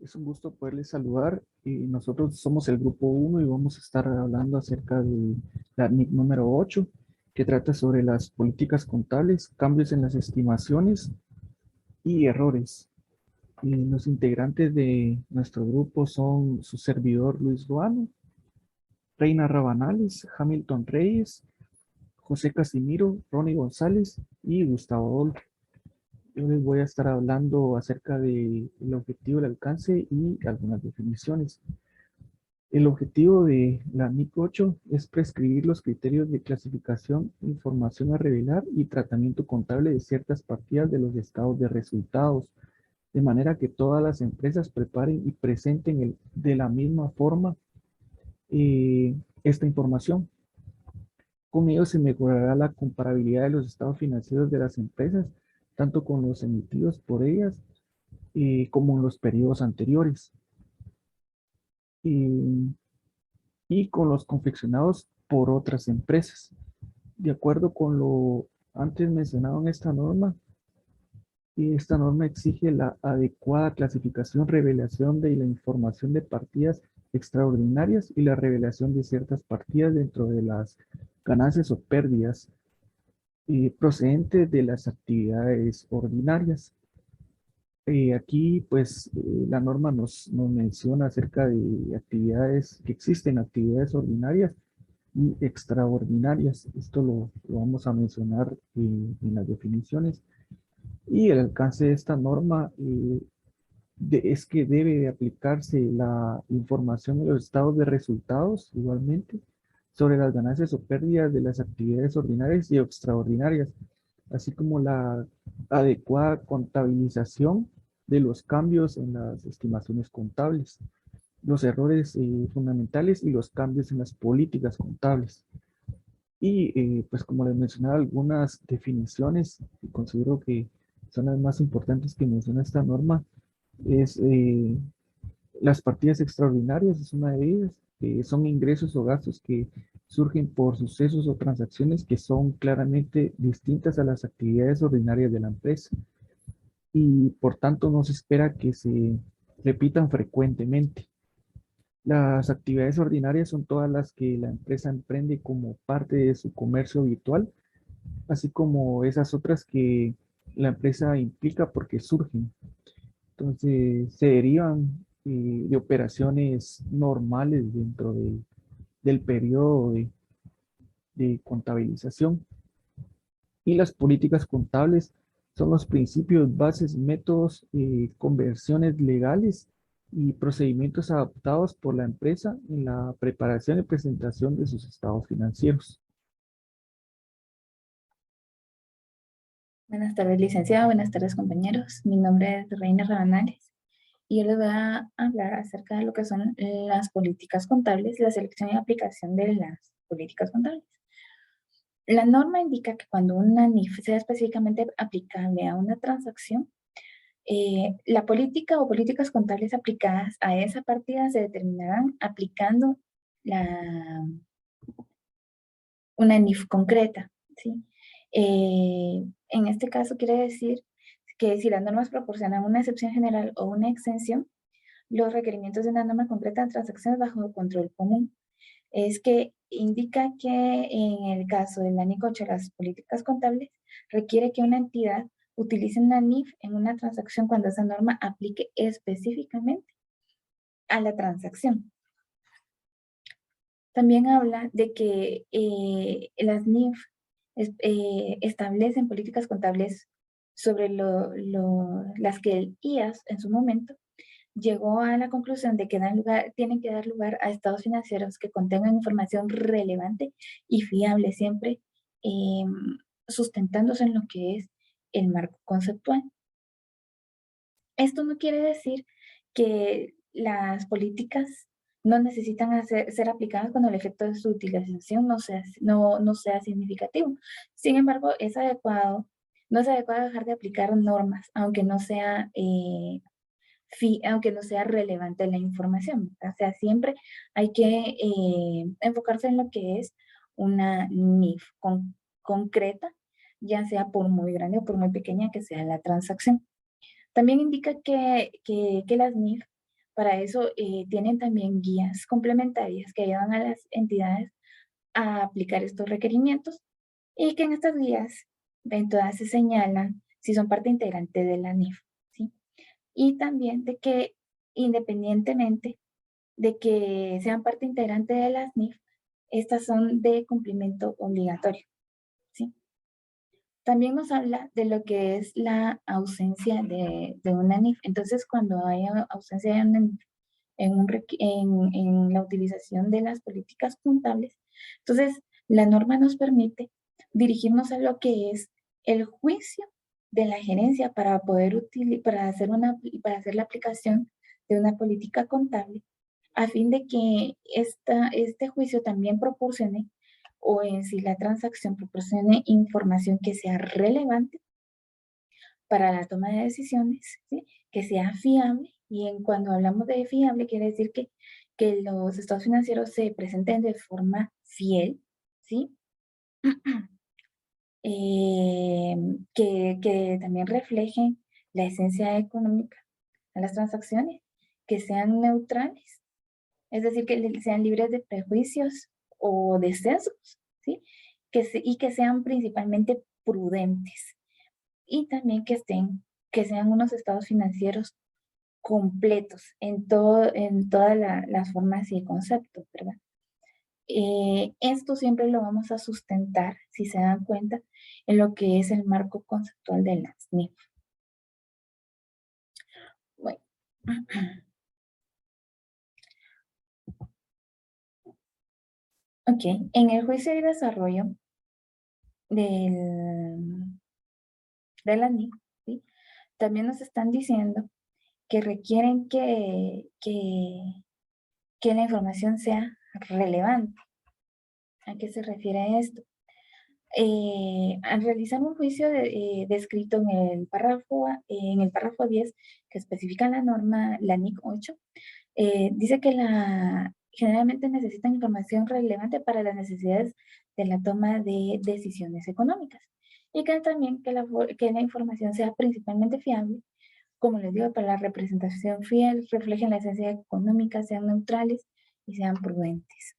Es un gusto poderles saludar. Nosotros somos el grupo 1 y vamos a estar hablando acerca de la NIC número 8, que trata sobre las políticas contables, cambios en las estimaciones y errores. Los integrantes de nuestro grupo son su servidor Luis Ruano, Reina Rabanales, Hamilton Reyes, José Casimiro, Ronnie González y Gustavo Adolfo. Yo les voy a estar hablando acerca del objetivo, el alcance y algunas definiciones. El objetivo de la NIC 8 es prescribir los criterios de clasificación, información a revelar y tratamiento contable de ciertas partidas de los estados de resultados, de manera que todas las empresas preparen y presenten de la misma forma esta información. Con ello se mejorará la comparabilidad de los estados financieros de las empresas, tanto con los emitidos por ellas como en los periodos anteriores. Y con los confeccionados por otras empresas. De acuerdo con lo antes mencionado en esta norma exige la adecuada clasificación, revelación de la información de partidas extraordinarias y la revelación de ciertas partidas dentro de las ganancias o pérdidas procedentes de las actividades ordinarias. Aquí, pues, la norma nos menciona acerca de actividades que existen, actividades ordinarias y extraordinarias. Esto lo vamos a mencionar en las definiciones. Y el alcance de esta norma es que debe de aplicarse la información de los estados de resultados, igualmente, sobre las ganancias o pérdidas de las actividades ordinarias y extraordinarias, así como la adecuada contabilización de los cambios en las estimaciones contables, los errores fundamentales y los cambios en las políticas contables. Y pues como les mencionaba, algunas definiciones que considero que son las más importantes que menciona esta norma es las partidas extraordinarias, es una de ellas, son ingresos o gastos que surgen por sucesos o transacciones que son claramente distintas a las actividades ordinarias de la empresa y por tanto no se espera que se repitan frecuentemente. Las actividades ordinarias son todas las que la empresa emprende como parte de su comercio habitual, así como esas otras que la empresa implica porque surgen. Entonces, se derivan de operaciones normales dentro del periodo de contabilización. Y las políticas contables son los principios, bases, métodos, conversiones legales y procedimientos adoptados por la empresa en la preparación y presentación de sus estados financieros. Buenas tardes, licenciado. Buenas tardes, compañeros. Mi nombre es Reina Rabanales y yo les voy a hablar acerca de lo que son las políticas contables, la selección y aplicación de las políticas contables. La norma indica que cuando una NIF sea específicamente aplicable a una transacción, la política o políticas contables aplicadas a esa partida se determinarán aplicando una NIF concreta, ¿sí? En este caso quiere decir que si las normas proporcionan una excepción general o una exención, los requerimientos de una norma concreta en transacciones bajo control común. Es que indica que en el caso de la NIC 8, las políticas contables, requiere que una entidad utilice una NIF en una transacción cuando esa norma aplique específicamente a la transacción. También habla de que las NIF establecen políticas contables sobre las que el IAS en su momento llegó a la conclusión de que tienen que dar lugar a estados financieros que contengan información relevante y fiable, siempre sustentándose en lo que es el marco conceptual. Esto no quiere decir que las políticas no necesitan ser aplicadas cuando el efecto de su utilización no sea significativo. Sin embargo, no es adecuado dejar de aplicar normas, aunque no sea relevante la información. O sea, siempre hay que enfocarse en lo que es una NIF concreta, ya sea por muy grande o por muy pequeña que sea la transacción. También indica que las NIF Para eso tienen también guías complementarias que ayudan a las entidades a aplicar estos requerimientos y que en estas guías en todas se señalan si son parte integrante de la NIF, ¿sí? Y también de que independientemente de que sean parte integrante de las NIF, estas son de cumplimiento obligatorio, ¿sí? También nos habla de lo que es la ausencia de una NIF. Entonces, cuando hay ausencia de una NIF en la utilización de las políticas contables, entonces la norma nos permite dirigirnos a lo que es el juicio de la gerencia para poder para hacer la aplicación de una política contable, a fin de que este juicio también proporcione o en si la transacción proporcione información que sea relevante para la toma de decisiones, ¿sí? Que sea fiable, y cuando hablamos de fiable quiere decir que los estados financieros se presenten de forma fiel, ¿sí? Que también reflejen la esencia económica de las transacciones, que sean neutrales, es decir, que sean libres de prejuicios o de sesgos, ¿sí? Y que sean principalmente prudentes, y también que sean unos estados financieros completos en todas las formas y conceptos, ¿verdad? Esto siempre lo vamos a sustentar, si se dan cuenta, en lo que es el marco conceptual de las NIF. Bueno. Ok, en el juicio y desarrollo de la NIF, ¿sí? También nos están diciendo que requieren que la información sea relevante. ¿A qué se refiere esto? Al realizar un juicio descrito en el párrafo 10 que especifica la norma, la NIC 8, dice que generalmente necesitan información relevante para las necesidades de la toma de decisiones económicas, y que también que la información sea principalmente fiable, como les digo, para la representación fiel, reflejen la esencia económica, sean neutrales y sean prudentes.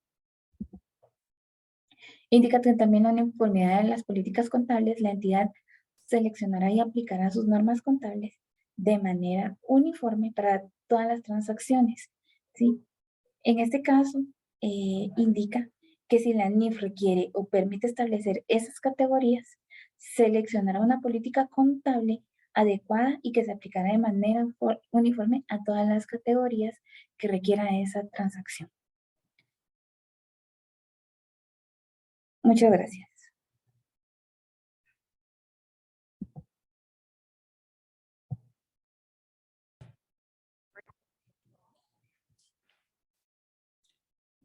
Indica que también la uniformidad en las políticas contables, la entidad seleccionará y aplicará sus normas contables de manera uniforme para todas las transacciones, ¿sí? En este caso, indica que si la NIF requiere o permite establecer esas categorías, seleccionará una política contable adecuada y que se aplicará de manera uniforme a todas las categorías que requiera esa transacción. Muchas gracias.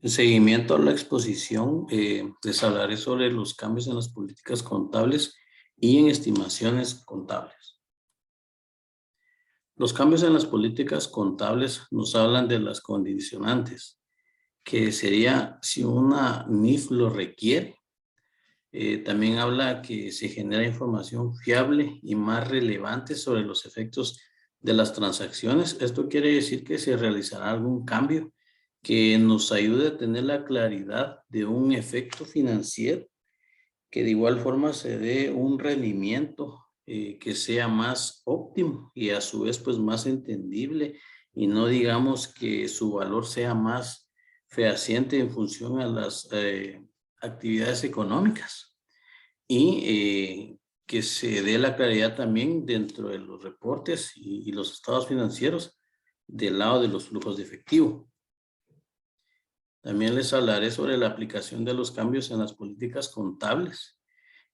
En seguimiento a la exposición, les hablaré sobre los cambios en las políticas contables y en estimaciones contables. Los cambios en las políticas contables nos hablan de las condicionantes, que sería si una NIF lo requiere. También habla que se genera información fiable y más relevante sobre los efectos de las transacciones. Esto quiere decir que se realizará algún cambio que nos ayude a tener la claridad de un efecto financiero, que de igual forma se dé un rendimiento que sea más óptimo y a su vez pues más entendible, y no digamos que su valor sea más fehaciente en función a las actividades económicas, y que se dé la claridad también dentro de los reportes y los estados financieros del lado de los flujos de efectivo. También les hablaré sobre la aplicación de los cambios en las políticas contables,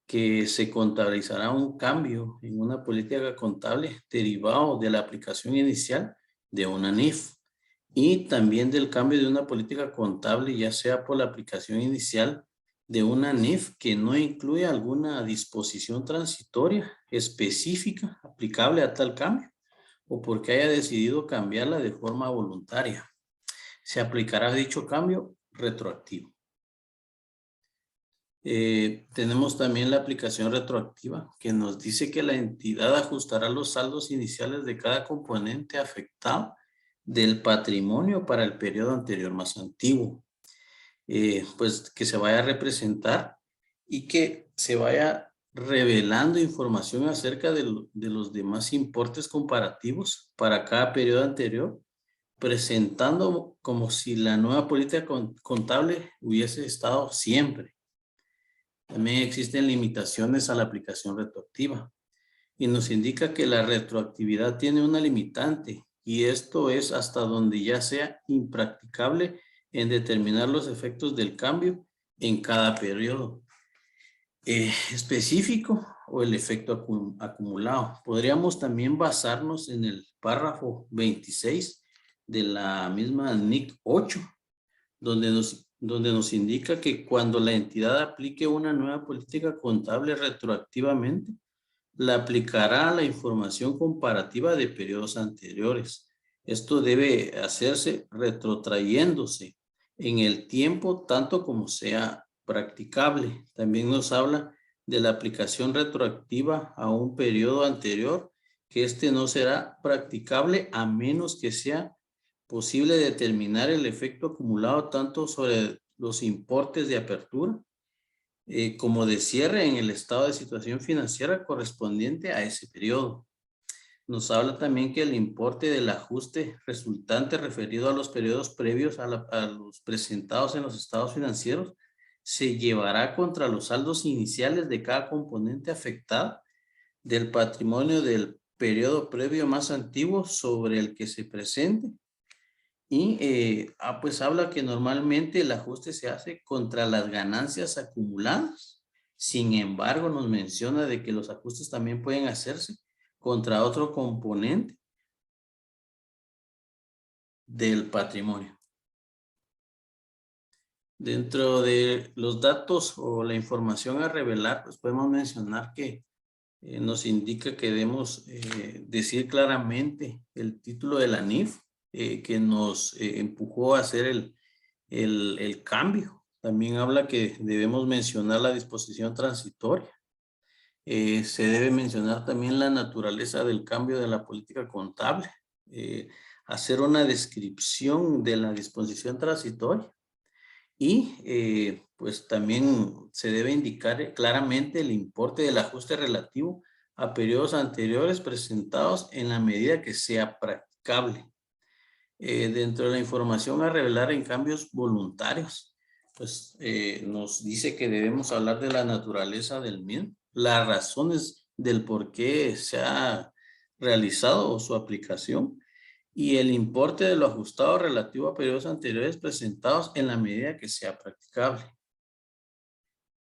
que se contabilizará un cambio en una política contable derivado de la aplicación inicial de una NIF, y también del cambio de una política contable, ya sea por la aplicación inicial de una NIF que no incluye alguna disposición transitoria específica aplicable a tal cambio, o porque haya decidido cambiarla de forma voluntaria. Se aplicará dicho cambio retroactivo. Tenemos también la aplicación retroactiva, que nos dice que la entidad ajustará los saldos iniciales de cada componente afectado del patrimonio para el periodo anterior más antiguo. Pues que se vaya a representar y que se vaya revelando información acerca de los demás importes comparativos para cada periodo anterior, presentando como si la nueva política contable hubiese estado siempre. También existen limitaciones a la aplicación retroactiva y nos indica que la retroactividad tiene una limitante y esto es hasta donde ya sea impracticable en determinar los efectos del cambio en cada periodo específico o el efecto acumulado. Podríamos también basarnos en el párrafo 26 de la misma NIC 8, donde nos indica que cuando la entidad aplique una nueva política contable retroactivamente, la aplicará a la información comparativa de periodos anteriores. Esto debe hacerse retrotrayéndose en el tiempo tanto como sea practicable. También nos habla de la aplicación retroactiva a un periodo anterior, que este no será practicable a menos que sea posible determinar el efecto acumulado tanto sobre los importes de apertura como de cierre en el estado de situación financiera correspondiente a ese periodo. Nos habla también que el importe del ajuste resultante referido a los periodos previos a los presentados en los estados financieros se llevará contra los saldos iniciales de cada componente afectado del patrimonio del periodo previo más antiguo sobre el que se presente. Y pues habla que normalmente el ajuste se hace contra las ganancias acumuladas. Sin embargo, nos menciona de que los ajustes también pueden hacerse contra otro componente del patrimonio. Dentro de los datos o la información a revelar, pues podemos mencionar que nos indica que debemos decir claramente el título de la NIF que nos empujó a hacer el cambio. También habla que debemos mencionar la disposición transitoria. Se debe mencionar también la naturaleza del cambio de la política contable. Hacer una descripción de la disposición transitoria. Y pues también se debe indicar claramente el importe del ajuste relativo a periodos anteriores presentados en la medida que sea practicable. Dentro de la información a revelar en cambios voluntarios, pues nos dice que debemos hablar de la naturaleza del mismo, las razones del por qué se ha realizado o su aplicación y el importe de lo ajustado relativo a periodos anteriores presentados en la medida que sea practicable.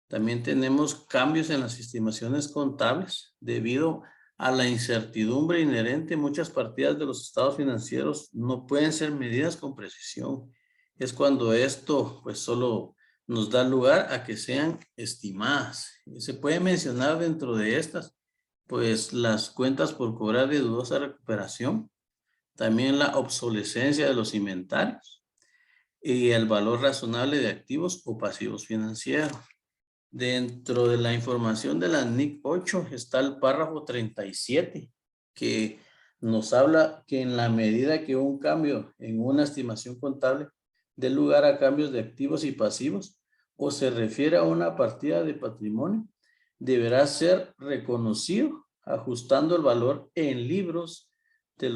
También tenemos cambios en las estimaciones contables debido a la incertidumbre inherente. Muchas partidas de los estados financieros no pueden ser medidas con precisión. Es cuando esto pues solo nos da lugar a que sean estimadas. Se puede mencionar dentro de estas pues las cuentas por cobrar de dudosa recuperación, también la obsolescencia de los inventarios y el valor razonable de activos o pasivos financieros. Dentro de la información de la NIC 8 está el párrafo 37, que nos habla que en la medida que un cambio en una estimación contable dé lugar a cambios de activos y pasivos o se refiere a una partida de patrimonio, deberá ser reconocido ajustando el valor en libros de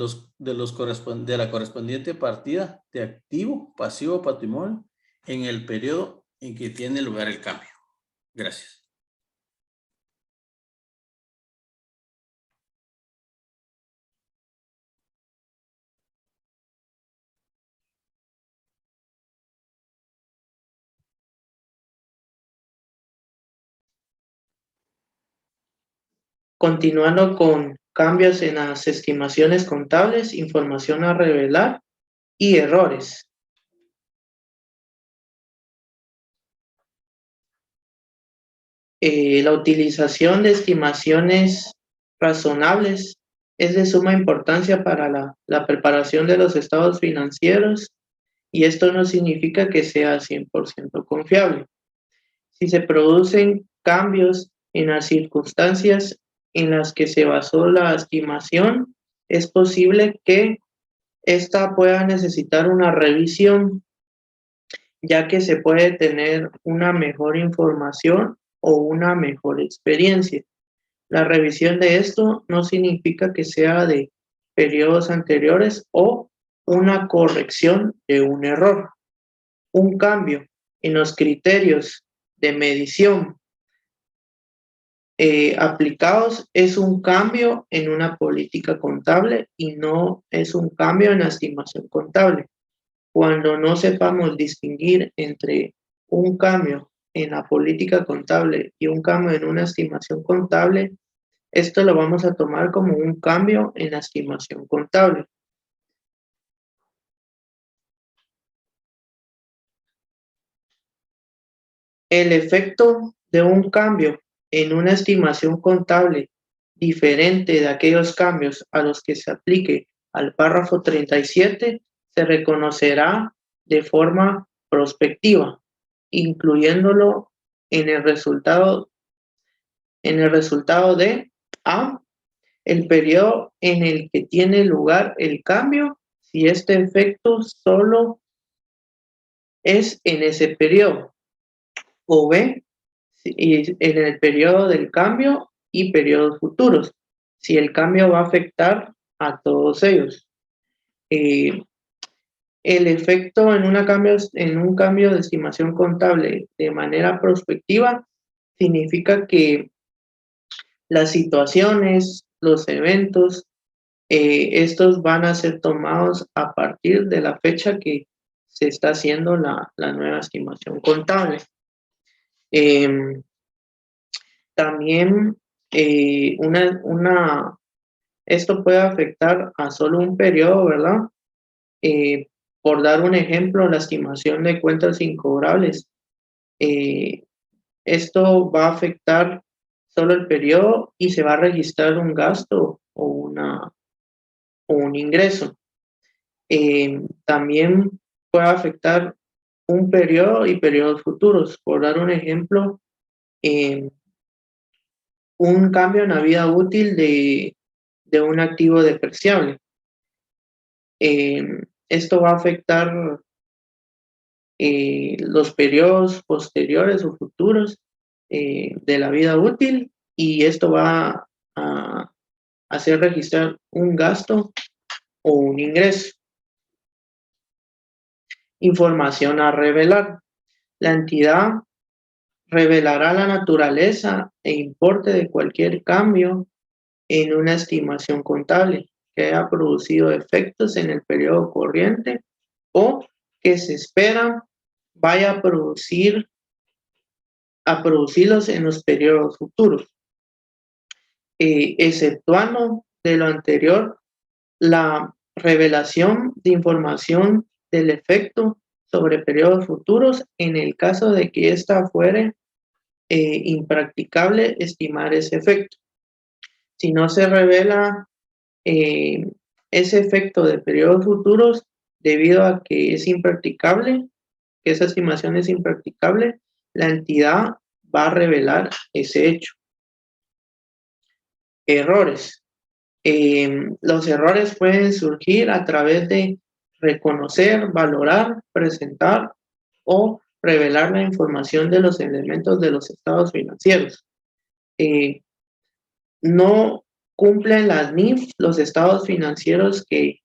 la correspondiente partida de activo, pasivo o patrimonio en el periodo en que tiene lugar el cambio. Gracias. Continuando con cambios en las estimaciones contables, información a revelar y errores. La utilización de estimaciones razonables es de suma importancia para la preparación de los estados financieros y esto no significa que sea 100% confiable. Si se producen cambios en las circunstancias en las que se basó la estimación, es posible que esta pueda necesitar una revisión, ya que se puede tener una mejor información o una mejor experiencia. La revisión de esto no significa que sea de periodos anteriores o una corrección de un error. Un cambio en los criterios de medición aplicados es un cambio en una política contable y no es un cambio en la estimación contable. Cuando no sepamos distinguir entre un cambio en la política contable y un cambio en una estimación contable, esto lo vamos a tomar como un cambio en la estimación contable. El efecto de un cambio en una estimación contable diferente de aquellos cambios a los que se aplique al párrafo 37 se reconocerá de forma prospectiva, incluyéndolo en el resultado de A, el periodo en el que tiene lugar el cambio, si este efecto solo es en ese periodo, o B, en el periodo del cambio y periodos futuros, si el cambio va a afectar a todos ellos. El efecto en un cambio de estimación contable de manera prospectiva significa que las situaciones, los eventos, estos van a ser tomados a partir de la fecha que se está haciendo la nueva estimación contable. También esto puede afectar a solo un periodo, ¿verdad? Por dar un ejemplo, la estimación de cuentas incobrables. Esto va a afectar solo el periodo y se va a registrar un gasto o un ingreso. También puede afectar un periodo y periodos futuros. Por dar un ejemplo, un cambio en la vida útil de un activo depreciable. Esto va a afectar los periodos posteriores o futuros de la vida útil y esto va a hacer registrar un gasto o un ingreso. Información a revelar. La entidad revelará la naturaleza e importe de cualquier cambio en una estimación contable que haya producido efectos en el periodo corriente o que se espera vaya a producirlos en los periodos futuros. Exceptuando de lo anterior, la revelación de información del efecto sobre periodos futuros en el caso de que ésta fuere impracticable estimar ese efecto. Si no se revela ese efecto de periodos futuros debido a que es impracticable, que esa estimación es impracticable, la entidad va a revelar ese hecho. Errores. Los errores pueden surgir a través de reconocer, valorar, presentar o revelar la información de los elementos de los estados financieros. No cumplen las NIF los estados financieros que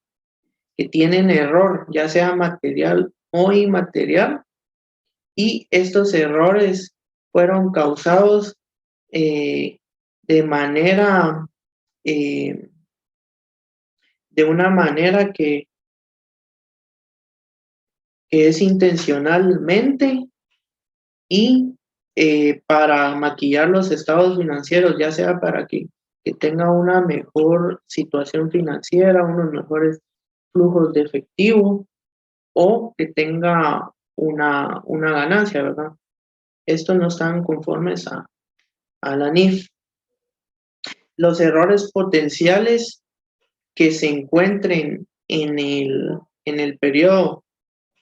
tienen error, ya sea material o inmaterial, y estos errores fueron causados de una manera que es intencionalmente y para maquillar los estados financieros, ya sea para que tenga una mejor situación financiera, unos mejores flujos de efectivo o que tenga una ganancia, ¿verdad? Estos no están conformes a la NIF. Los errores potenciales que se encuentren en el periodo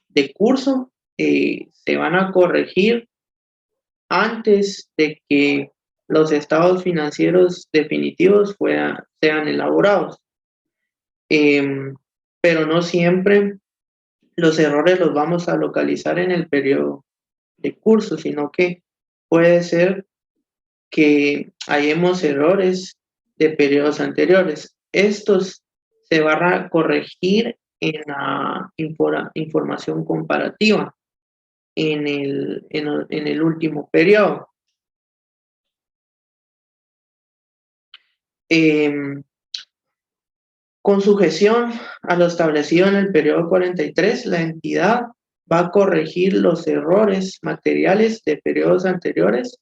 de curso se van a corregir antes de que los estados financieros definitivos sean elaborados. pero no siempre los errores los vamos a localizar en el periodo de curso, sino que puede ser que hayamos errores de periodos anteriores. Estos se van a corregir en la información comparativa en el último periodo. Con sujeción a lo establecido en el periodo 43, la entidad va a corregir los errores materiales de periodos anteriores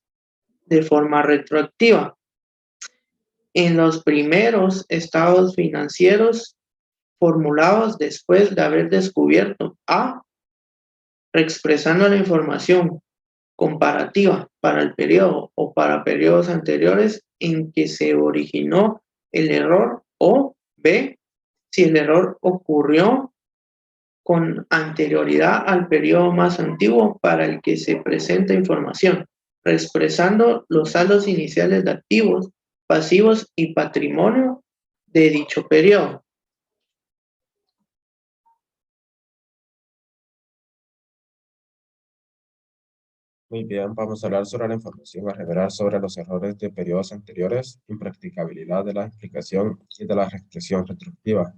de forma retroactiva. En los primeros estados financieros formulados después de haber descubierto A, reexpresando la información comparativa para el periodo o para periodos anteriores en que se originó el error, o B, si el error ocurrió con anterioridad al periodo más antiguo para el que se presenta información, expresando los saldos iniciales de activos, pasivos y patrimonio de dicho periodo. Muy bien, vamos a hablar sobre la información a revelar sobre los errores de periodos anteriores, impracticabilidad de la explicación y de la restricción retroactiva.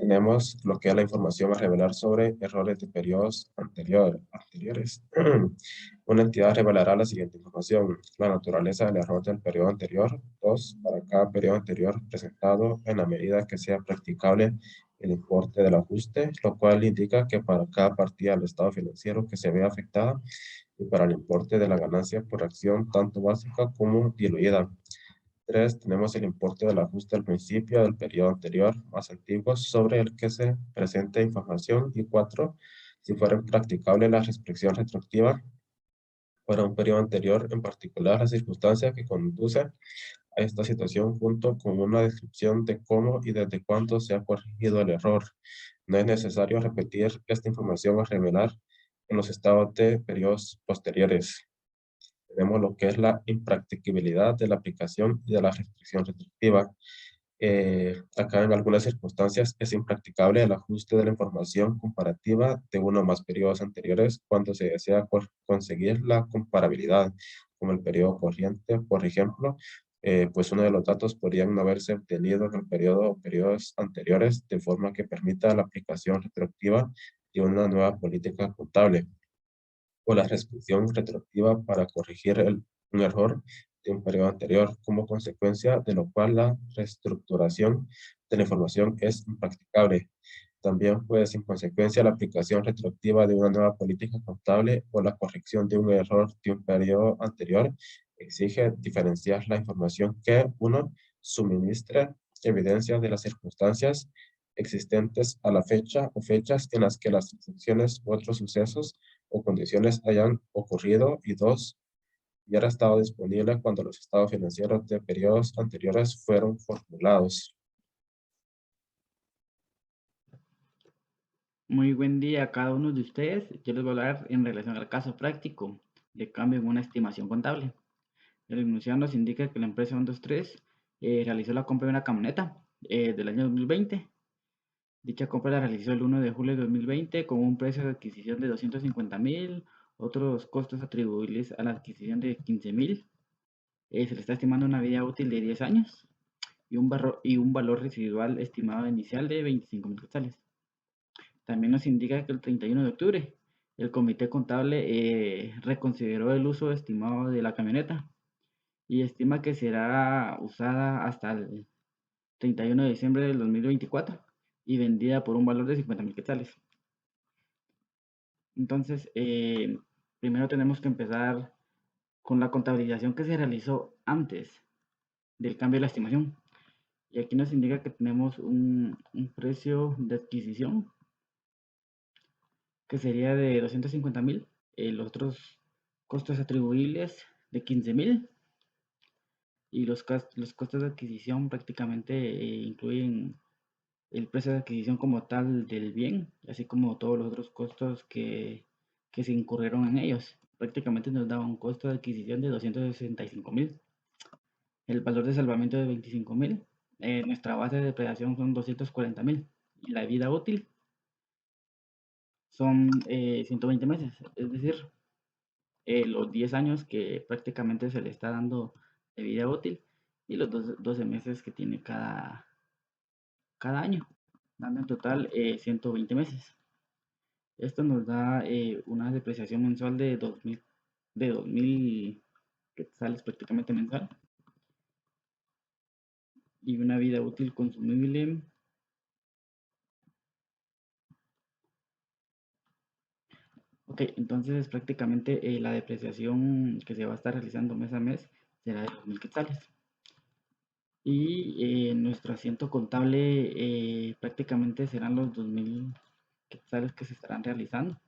Tenemos lo que es la información a revelar sobre errores de periodos anteriores. Una entidad revelará la siguiente información: la naturaleza del error del periodo anterior. 2. Para cada periodo anterior presentado, en la medida que sea practicable, el importe del ajuste, lo cual indica que para cada partida del estado financiero que se vea afectada y para el importe de la ganancia por acción, tanto básica como diluida. 3. Tenemos el importe del ajuste al principio del periodo anterior más antiguo sobre el que se presenta información. Y 4. Si fuera practicable la restricción retroactiva para un periodo anterior, en particular la circunstancia que conduce a esta situación, junto con una descripción de cómo y desde cuándo se ha corregido el error. No es necesario repetir esta información a revelar en los estados de periodos posteriores. Tenemos lo que es la impracticabilidad de la aplicación y de la restricción restrictiva. Acá en algunas circunstancias es impracticable el ajuste de la información comparativa de uno o más periodos anteriores cuando se desea conseguir la comparabilidad, como el periodo corriente, por ejemplo. Pues uno de los datos podrían no haberse obtenido en el periodo o periodos anteriores, de forma que permita la aplicación retroactiva de una nueva política contable, o la restricción retroactiva para corregir un error de un periodo anterior, como consecuencia de lo cual la reestructuración de la información es impracticable. También puede, sin consecuencia, la aplicación retroactiva de una nueva política contable o la corrección de un error de un periodo anterior exige diferenciar la información que uno suministra, evidencias de las circunstancias existentes a la fecha o fechas en las que las transacciones u otros sucesos o condiciones hayan ocurrido, y 2, ya era estado disponible cuando los estados financieros de periodos anteriores fueron formulados. Muy buen día a cada uno de ustedes. Yo les voy a hablar en relación al caso práctico de cambio en una estimación contable. El enunciado nos indica que la empresa 123 realizó la compra de una camioneta del año 2020. Dicha compra la realizó el 1 de julio de 2020 con un precio de adquisición de 250,000, otros costos atribuibles a la adquisición de 15,000. Se le está estimando una vida útil de 10 años y un valor residual estimado inicial de 25,000 quetzales. También nos indica que el 31 de octubre el comité contable reconsideró el uso estimado de la camioneta y estima que será usada hasta el 31 de diciembre del 2024 y vendida por un valor de 50,000 quetzales. Entonces, primero tenemos que empezar con la contabilización que se realizó antes del cambio de la estimación. Y aquí nos indica que tenemos un precio de adquisición que sería de 250,000, los otros costos atribuibles de 15,000, y los costos de adquisición prácticamente incluyen el precio de adquisición como tal del bien, así como todos los otros costos que se incurrieron en ellos. Prácticamente nos daba un costo de adquisición de 265,000, el valor de salvamento de 25,000 nuestra base de depreciación son 240.000 y la vida útil son 120 meses, es decir, los 10 años que prácticamente se le está dando de vida útil y los 12 meses que tiene cada año, dando en total 120 meses. Esto nos da una depreciación mensual de 2.000 quetzales prácticamente mensual y una vida útil consumible. Ok, entonces prácticamente la depreciación que se va a estar realizando mes a mes será de 2.000 quetzales. Y nuestro asiento contable prácticamente serán los 2.000 quetzales que se estarán realizando.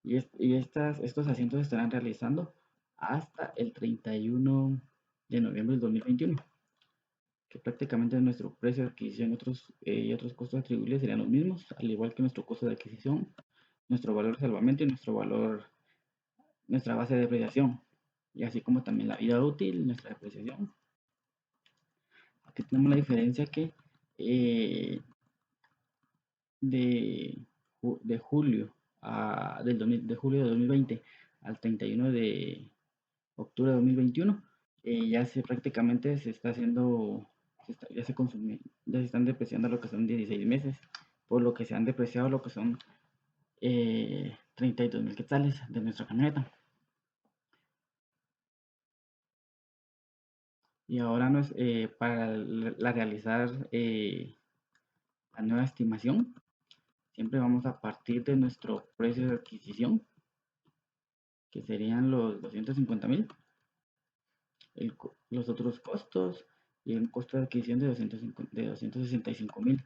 Y estos asientos se estarán realizando hasta el 31 de noviembre del 2021, que prácticamente nuestro precio de adquisición y otros costos atribuibles serían los mismos, al igual que nuestro costo de adquisición, nuestro valor de salvamento y nuestra base de depreciación, y así como también la vida útil, nuestra depreciación. Aquí tenemos la diferencia que de julio de julio de 2020 al 31 de octubre de 2021 prácticamente se está haciendo, ya se consume, ya se están depreciando lo que son 16 meses, por lo que se han depreciado lo que son 32.000 quetzales de nuestra camioneta. Y ahora para realizar la nueva estimación, siempre vamos a partir de nuestro precio de adquisición, que serían los 250.000, los otros costos y un costo de adquisición de 265.000.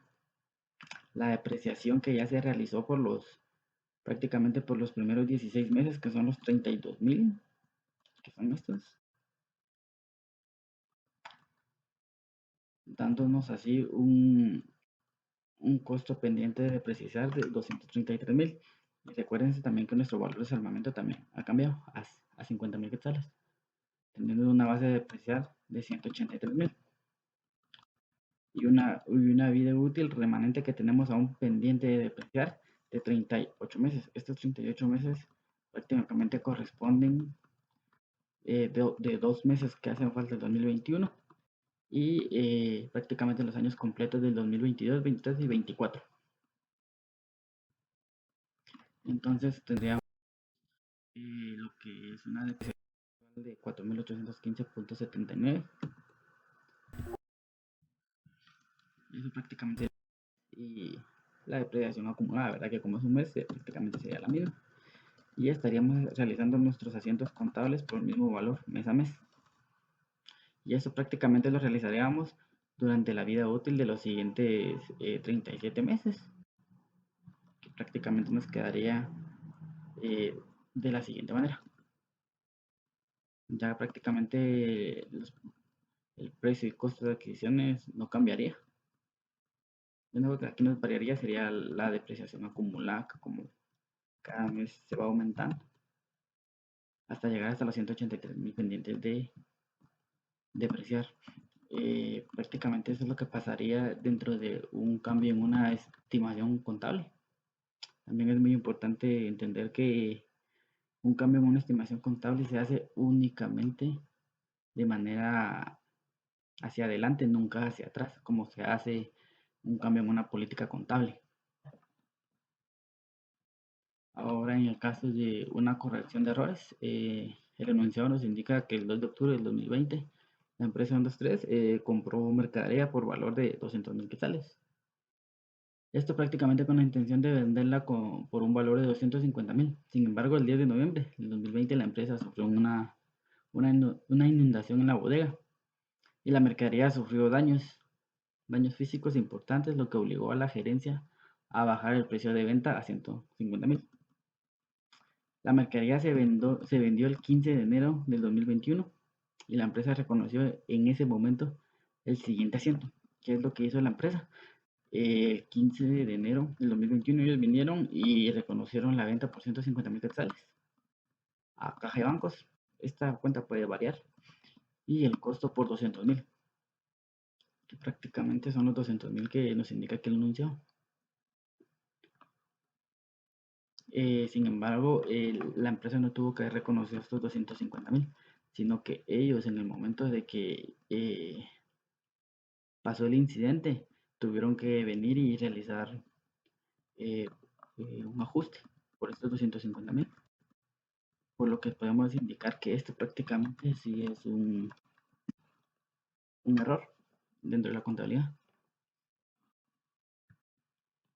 La depreciación que ya se realizó prácticamente por los primeros 16 meses, que son los 32.000, que son estos, dándonos así un costo pendiente de depreciar de 233.000. Y recuérdense también que nuestro valor de salvamento también ha cambiado a 50.000 quetzales, teniendo una base de depreciar de 183.000. Y una vida útil remanente que tenemos aún pendiente de depreciar de 38 meses. Estos 38 meses prácticamente corresponden de 2 meses que hacen falta del 2021 y prácticamente los años completos del 2022, 23 y 24. Entonces tendríamos lo que es una depreciación de 4.815.79. Eso prácticamente, y la depreciación acumulada, ¿verdad? Que como es un mes, prácticamente sería la misma. Y estaríamos realizando nuestros asientos contables por el mismo valor mes a mes. Y eso prácticamente lo realizaríamos durante la vida útil de los siguientes 37 meses, que prácticamente nos quedaría de la siguiente manera. Ya prácticamente el precio y costo de adquisiciones no cambiaría. Lo único que aquí nos variaría sería la depreciación acumulada, que como cada mes se va aumentando hasta llegar hasta los 183.000 pendientes de depreciar. Prácticamente eso es lo que pasaría dentro de un cambio en una estimación contable. También es muy importante entender que un cambio en una estimación contable se hace únicamente de manera hacia adelante, nunca hacia atrás, como se hace un cambio en una política contable. Ahora, en el caso de una corrección de errores, el enunciado nos indica que el 2 de octubre del 2020 la empresa 123 compró mercadería por valor de 200.000 quetzales. Esto prácticamente con la intención de venderla por un valor de 250.000. Sin embargo, el 10 de noviembre del 2020 la empresa sufrió una inundación en la bodega y la mercadería sufrió daños físicos importantes, lo que obligó a la gerencia a bajar el precio de venta a 150.000. La mercadería se vendió el 15 de enero del 2021 y la empresa reconoció en ese momento el siguiente asiento. ¿Qué es lo que hizo la empresa? El 15 de enero del 2021 ellos vinieron y reconocieron la venta por 150.000 quetzales a Caja de Bancos. Esta cuenta puede variar. Y el costo por 200.000. prácticamente son los 200.000 que nos indica aquí el enunciado. Sin embargo, la empresa no tuvo que reconocer estos 250.000, sino que ellos en el momento de que pasó el incidente, tuvieron que venir y realizar un ajuste por estos 250.000. Por lo que podemos indicar que esto prácticamente sí es un error dentro de la contabilidad.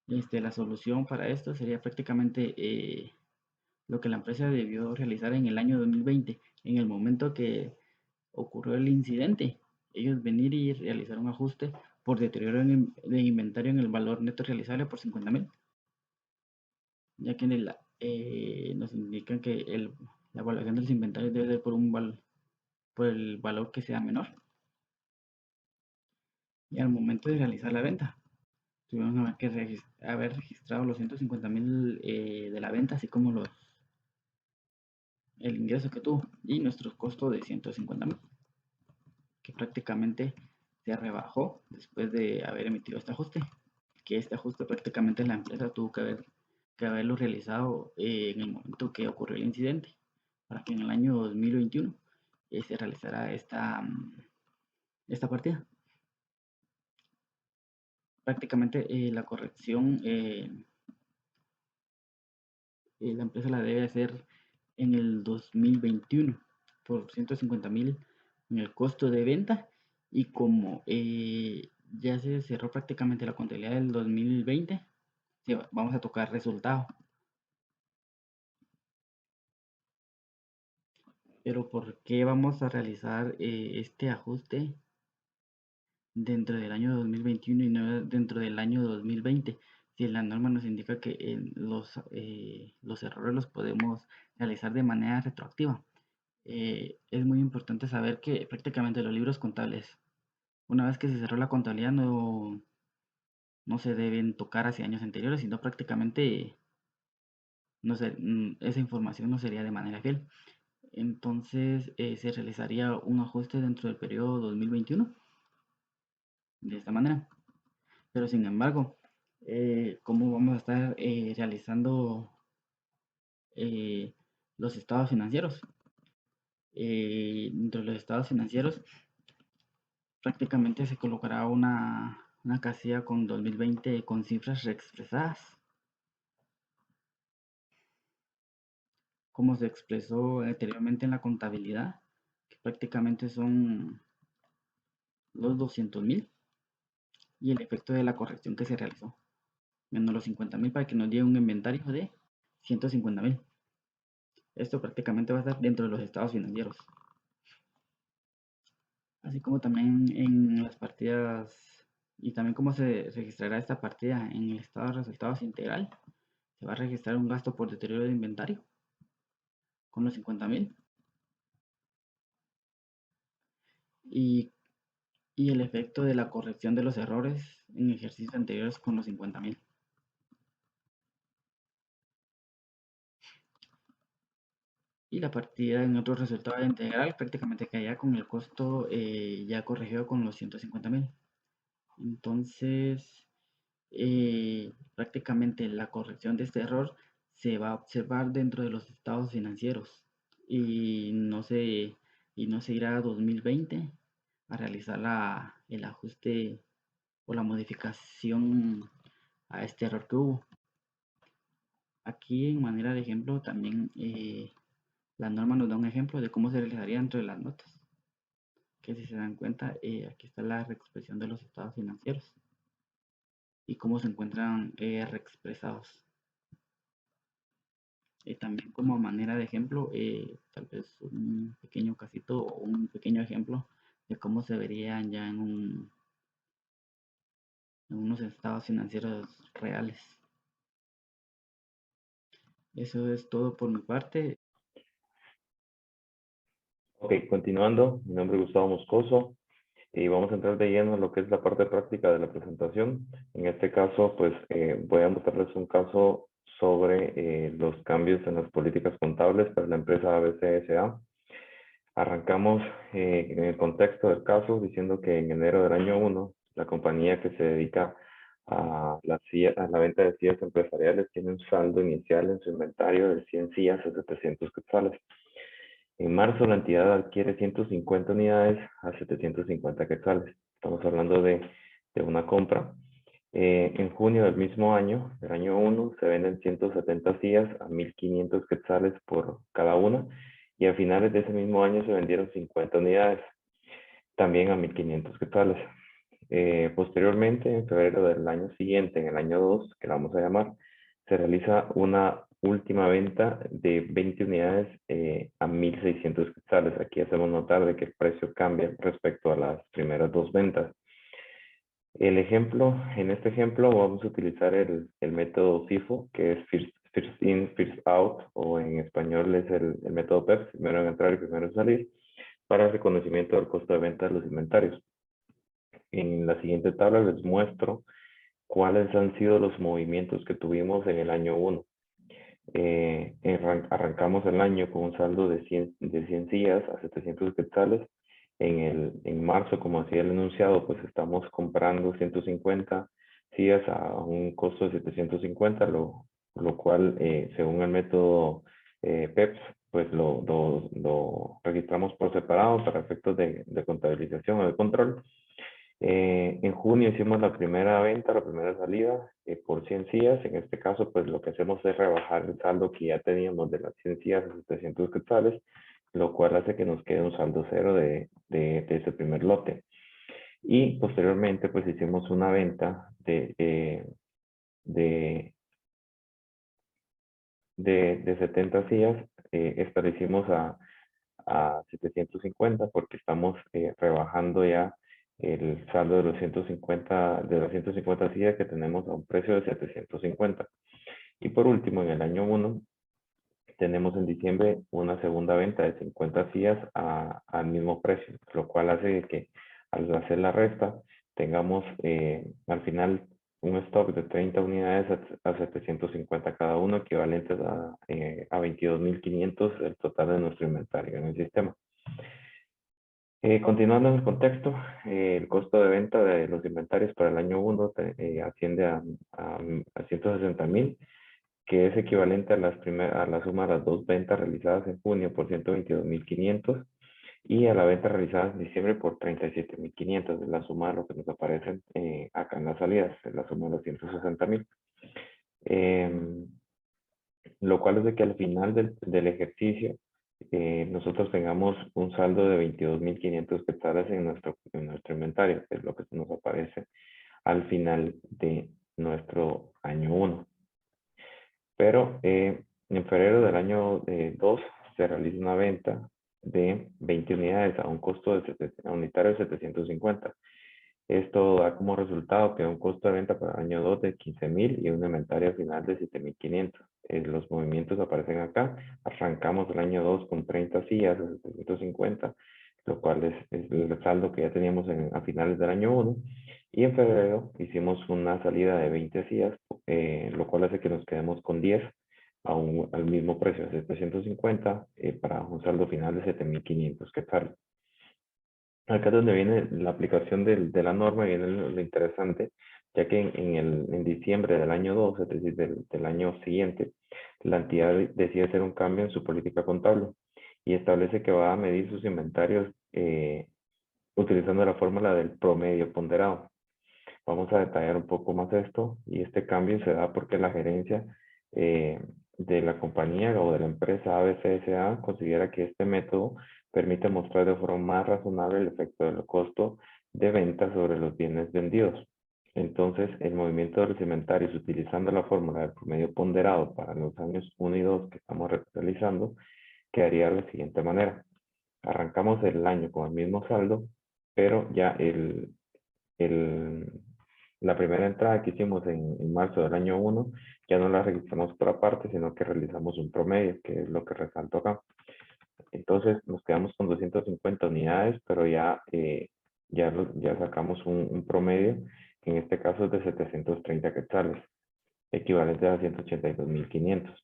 La solución para esto sería prácticamente lo que la empresa debió realizar en el año 2020, en el momento que ocurrió el incidente. Ellos venir y realizar un ajuste por deterioro de inventario en el valor neto realizable por 50.000, ya que nos indican que la evaluación de los inventarios debe ser por el valor que sea menor. Y al momento de realizar la venta, tuvimos que haber registrado los 150.000 de la venta, así como el ingreso que tuvo y nuestros costos de 150.000, que prácticamente se rebajó después de haber emitido este ajuste, que este ajuste prácticamente la empresa tuvo que haberlo realizado en el momento que ocurrió el incidente, para que en el año 2021 se realizara esta partida. Prácticamente la corrección la empresa la debe hacer en el 2021 por 150.000 en el costo de venta, y como ya se cerró prácticamente la contabilidad del 2020, vamos a tocar resultado. Pero ¿por qué vamos a realizar este ajuste dentro del año 2021 y no dentro del año 2020? Si la norma nos indica que los errores los podemos realizar de manera retroactiva. Es muy importante saber que prácticamente los libros contables, una vez que se cerró la contabilidad, no se deben tocar hacia años anteriores, sino prácticamente esa información no sería de manera fiel. Entonces se realizaría un ajuste dentro del periodo 2021 de esta manera. Pero sin embargo, ¿cómo vamos a estar realizando los estados financieros? Dentro de los estados financieros prácticamente se colocará una casilla con 2020 con cifras reexpresadas, como se expresó anteriormente en la contabilidad, que prácticamente son los 200.000 y el efecto de la corrección que se realizó, menos los 50.000 para que nos dé un inventario de 150.000. Esto prácticamente va a estar dentro de los estados financieros. Así como también en las partidas, y también cómo se registrará esta partida en el estado de resultados integral. Se va a registrar un gasto por deterioro de inventario con los 50.000 y el efecto de la corrección de los errores en ejercicios anteriores con los 50.000. Y la partida en otro resultado integral prácticamente caía con el costo ya corregido con los 150.000. Entonces, prácticamente la corrección de este error se va a observar dentro de los estados financieros y no se irá a 2020 a realizar el ajuste o la modificación a este error que hubo. Aquí en manera de ejemplo también la norma nos da un ejemplo de cómo se realizaría dentro de las notas, que si se dan cuenta aquí está la reexpresión de los estados financieros y cómo se encuentran reexpresados. También como manera de ejemplo, tal vez un pequeño casito o un pequeño ejemplo de cómo se verían ya en unos estados financieros reales. Eso es todo por mi parte. Ok, continuando, mi nombre es Gustavo Moscoso y vamos a entrar de lleno en lo que es la parte práctica de la presentación. En este caso, pues voy a mostrarles un caso sobre los cambios en las políticas contables para la empresa ABC S.A. Arrancamos en el contexto del caso diciendo que en enero del año 1 La compañía que se dedica a la venta de sillas empresariales tiene un saldo inicial en su inventario de 100 sillas a 700 quetzales. En marzo la entidad adquiere 150 unidades a 750 quetzales. Estamos hablando de una compra. En junio del mismo año, del año 1, se venden 170 sillas a 1.500 quetzales por cada una, y a finales de ese mismo año se vendieron 50 unidades, también a 1.500 quetzales. Posteriormente, en febrero del año siguiente, en el año 2, que la vamos a llamar, se realiza una última venta de 20 unidades a 1.600 quetzales. Aquí hacemos notar de que el precio cambia respecto a las primeras dos ventas. En este ejemplo vamos a utilizar el método FIFO, que es First In, First Out, o en español es el método PEPS, primero en entrar y primero en salir, para el reconocimiento del costo de venta de los inventarios. En la siguiente tabla les muestro cuáles han sido los movimientos que tuvimos en el año 1. Arrancamos el año con un saldo de 100 sillas a 700 quetzales. En marzo, como hacía el enunciado, pues estamos comprando 150 sillas a un costo de 750, lo cual, según el método PEPS, pues lo registramos por separado para efectos de contabilización o de control. En junio hicimos la primera venta, la primera salida por 100 sillas. En este caso, pues lo que hacemos es rebajar el saldo que ya teníamos de las 100 sillas a 700 quetzales, lo cual hace que nos quede un saldo cero de ese primer lote. Y posteriormente, pues hicimos una venta de 70 sillas. Esta la hicimos a 750 porque estamos rebajando ya el saldo de los 150, de las 150 sillas que tenemos a un precio de 750. Y por último, en el año 1, tenemos en diciembre una segunda venta de 50 sillas al mismo precio, lo cual hace que al hacer la resta tengamos al final un stock de 30 unidades a 750 cada uno, equivalentes a 22.500 el total de nuestro inventario en el sistema. Continuando en el contexto, el costo de venta de los inventarios para el año 1 asciende a 160.000, que es equivalente a la suma de las dos ventas realizadas en junio por 122.500 y a la venta realizada en diciembre por 37.500, es la suma de lo que nos aparece acá en las salidas, es la suma de los 160.000. Lo cual es de que al final del ejercicio nosotros tengamos un saldo de 22.500 quetzales en nuestro inventario, que es lo que nos aparece al final de nuestro año 1. Pero en febrero del año 2 se realiza una venta de 20 unidades a un costo unitario de 750. Esto da como resultado que un costo de venta para el año 2 de 15.000 y un inventario final de 7.500. Los movimientos aparecen acá. Arrancamos el año 2 con 30 sillas a 750, lo cual es el saldo que ya teníamos a finales del año 1. Y en febrero hicimos una salida de 20 sillas, lo cual hace que nos quedemos con 10 al mismo precio, 750, para un saldo final de 7.500 quetzales. Acá es donde viene la aplicación de la norma, viene lo interesante, ya que en diciembre del año 2, es decir, del año siguiente, la entidad decide hacer un cambio en su política contable y establece que va a medir sus inventarios utilizando la fórmula del promedio ponderado. Vamos a detallar un poco más esto, y este cambio se da porque la gerencia de la compañía o de la empresa ABCSA considera que este método permite mostrar de forma más razonable el efecto del costo de venta sobre los bienes vendidos. Entonces, el movimiento de los inventarios utilizando la fórmula del promedio ponderado para los años 1 y 2 que estamos realizando, quedaría de la siguiente manera. Arrancamos el año con el mismo saldo, pero ya la primera entrada que hicimos en marzo del año 1 ya no la registramos por aparte, sino que realizamos un promedio, que es lo que resalto acá. Entonces nos quedamos con 250 unidades, pero ya sacamos un promedio, que en este caso es de 730 quetzales, equivalente a 182.500.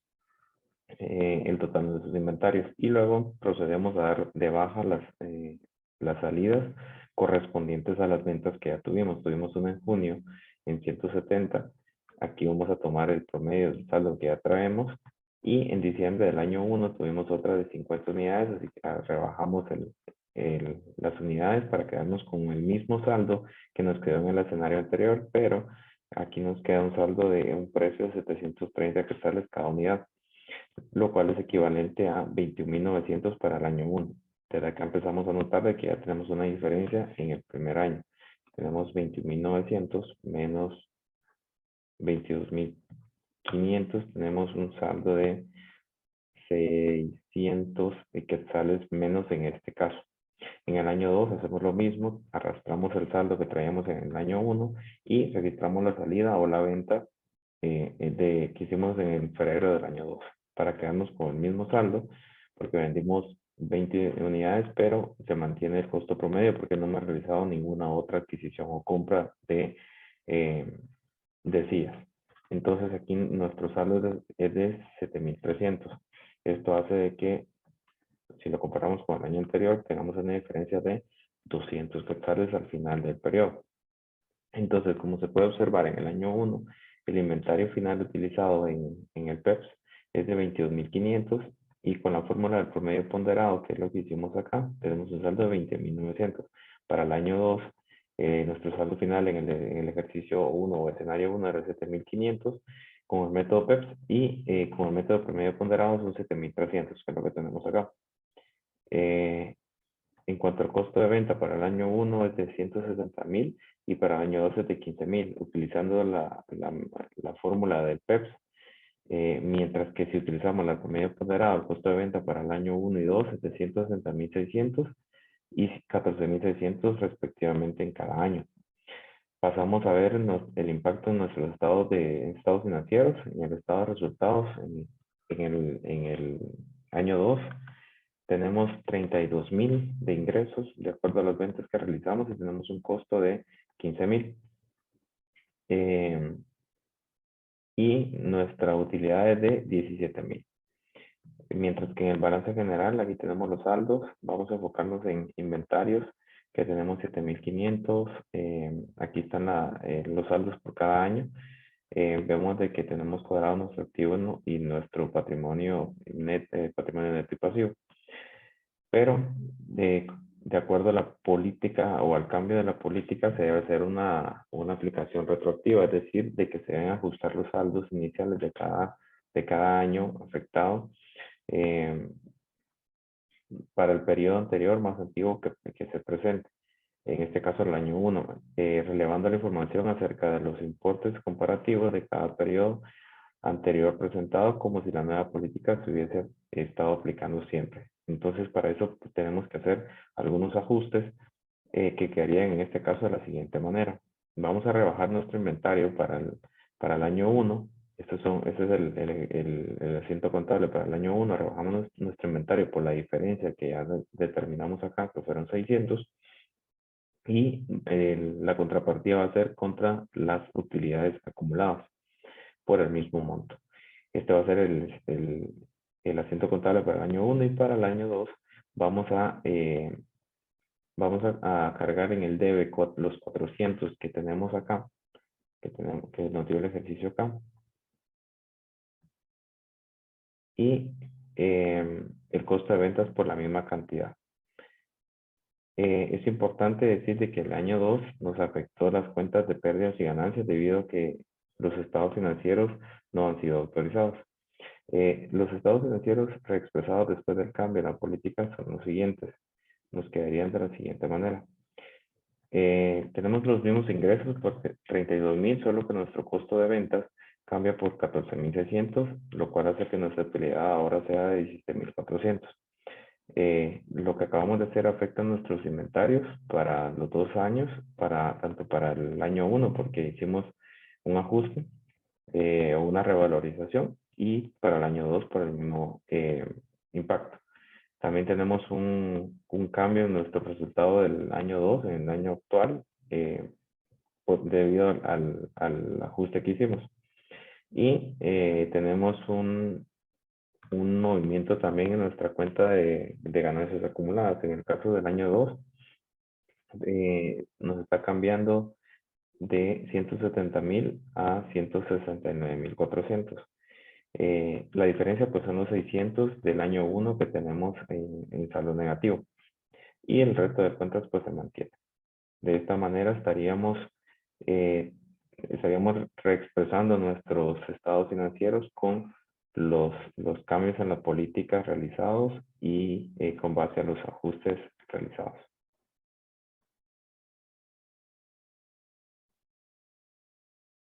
El total de sus inventarios. Y luego procedemos a dar de baja las salidas correspondientes a las ventas que ya tuvimos. Tuvimos una en junio en 170. Aquí vamos a tomar el promedio del saldo que ya traemos. Y en diciembre del año 1 tuvimos otra de 50 unidades, así que rebajamos las unidades para quedarnos con el mismo saldo que nos quedó en el escenario anterior, pero aquí nos queda un saldo de un precio de 730 quetzales cada unidad, lo cual es equivalente a 21.900 para el año 1. Desde acá empezamos a notar de que ya tenemos una diferencia en el primer año. Tenemos 21.900 menos 22.500, tenemos un saldo de 600 quetzales menos en este caso. En el año 2 hacemos lo mismo, arrastramos el saldo que traíamos en el año 1 y registramos la salida o la venta que hicimos en febrero del año 2 para quedarnos con el mismo saldo, porque vendimos 20 unidades, pero se mantiene el costo promedio porque no hemos realizado ninguna otra adquisición o compra de sillas. Entonces aquí nuestro saldo es de 7.300. Esto hace de que, si lo comparamos con el año anterior, tengamos una diferencia de 200 quetzales al final del periodo. Entonces, como se puede observar en el año 1, el inventario final utilizado en el PEPS es de 22.500 y con la fórmula del promedio ponderado, que es lo que hicimos acá, tenemos un saldo de 20.900. Para el año 2, nuestro saldo final en el ejercicio 1 o escenario 1 era 7.500 con el método PEPS y con el método promedio ponderado son 7.300, que es lo que tenemos acá. En cuanto al costo de venta para el año 1 es de 160.000 y para el año 2 es de 15.000, utilizando la fórmula del PEPS. Mientras que si utilizamos la promedio ponderado, el costo de venta para el año 1 y 2 es de 160.600 y 14.600 respectivamente en cada año. Pasamos a ver el impacto en nuestros estados financieros, en el estado de resultados en el año 2. Tenemos 32.000 de ingresos de acuerdo a las ventas que realizamos y tenemos un costo de 15.000. Y nuestra utilidad es de 17.000. Mientras que en el balance general, aquí tenemos los saldos. Vamos a enfocarnos en inventarios, que tenemos 7.500. Aquí están los saldos por cada año. Vemos de que tenemos cuadrado nuestro activo y nuestro patrimonio neto y pasivo. Pero de acuerdo a la política o al cambio de la política se debe hacer una aplicación retroactiva, es decir, de que se deben ajustar los saldos iniciales de cada año afectado para el periodo anterior más antiguo que se presente. En este caso el año 1, relevando la información acerca de los importes comparativos de cada periodo anterior presentado como si la nueva política se hubiese estado aplicando siempre. Entonces, para eso pues, tenemos que hacer algunos ajustes que quedarían en este caso de la siguiente manera. Vamos a rebajar nuestro inventario para el año 1. Este es el asiento contable para el año 1. Rebajamos nuestro inventario por la diferencia que ya determinamos acá, que fueron 600. Y la contrapartida va a ser contra las utilidades acumuladas por el mismo monto. Este va a ser el asiento contable para el año 1 y para el año 2 vamos a cargar en el debe los 400 que tenemos acá, que nos dio el ejercicio acá. Y el costo de ventas por la misma cantidad. Es importante decir de que el año 2 nos afectó las cuentas de pérdidas y ganancias debido a que los estados financieros no han sido autorizados. Los estados financieros reexpresados después del cambio en la política son los siguientes. Nos quedarían de la siguiente manera. Tenemos los mismos ingresos por 32.000, solo que nuestro costo de ventas cambia por 14.600, lo cual hace que nuestra utilidad ahora sea de 17.400. Lo que acabamos de hacer afecta a nuestros inventarios para los 2 años, tanto para el año 1, porque hicimos un ajuste o una revalorización, y para el año 2 por el mismo impacto. También tenemos un cambio en nuestro resultado del año 2, en el año actual, debido al ajuste que hicimos. Y tenemos un movimiento también en nuestra cuenta de ganancias acumuladas. En el caso del año 2, nos está cambiando de 170.000 a 169.400. La diferencia pues son los 600 del año 1 que tenemos en saldo negativo. Y el resto de cuentas pues se mantiene. De esta manera estaríamos reexpresando nuestros estados financieros con los cambios en las políticas realizados y con base a los ajustes realizados.